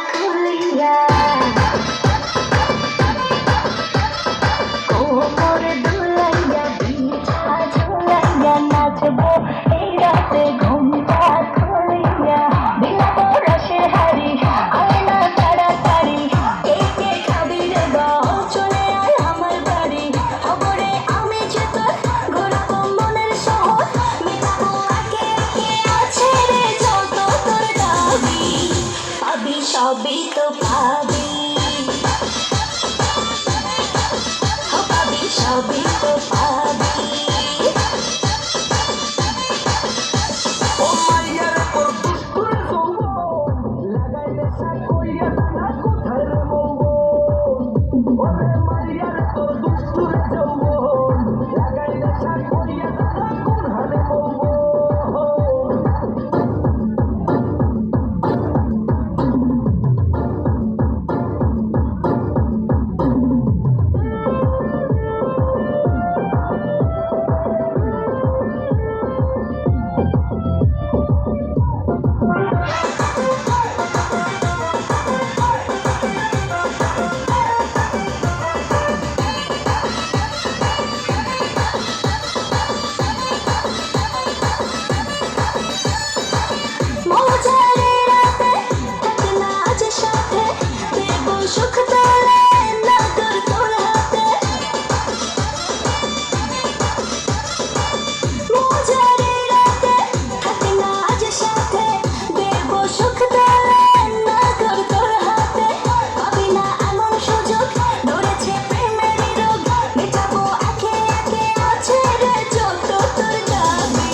খুলিয়া কোমরে দুলাইয়া বিছা ঝুলাইয়া নাচবো এই রাতে ঘুমটা খুলিয়া বিলাপ রসের হাড়ি আয় না তাড়াতাড়ি কে কে খাবি রে বাও চলে আয় আমার বাড়ি খবরে আমি যে তোর ঘুরবো মনের শহর মিলাবো একে একে আছে রে যত তোর দাবি পাবি সবই তো পাবি সবই তো পাবি ও মাইয়ার তোর দুষ্টুর যৌবন লাগাইলে সাকইয়া না কোথায় রে মৌবন ওরে মাইয়ার তোর দুষ্টুর যৌবন লাগাইলে সাকইয়া না কোন হালে মৌবন মজারে রাতে থাক না আজ সাথে দেব সুখ তোলে না তোর তোর হাতে মজারে রাতে থাক না আজ সাথে দেব সুখ তোলে না তোর তোর হাতে পাবি না এমন সুযোগ ধরেছে প্রেমের রোগ মেটাবো একে একে আছে রে যত তোর দাবি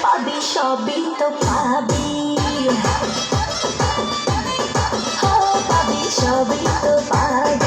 পাবি সবই তো পাবি পাবি সবই তো পাবি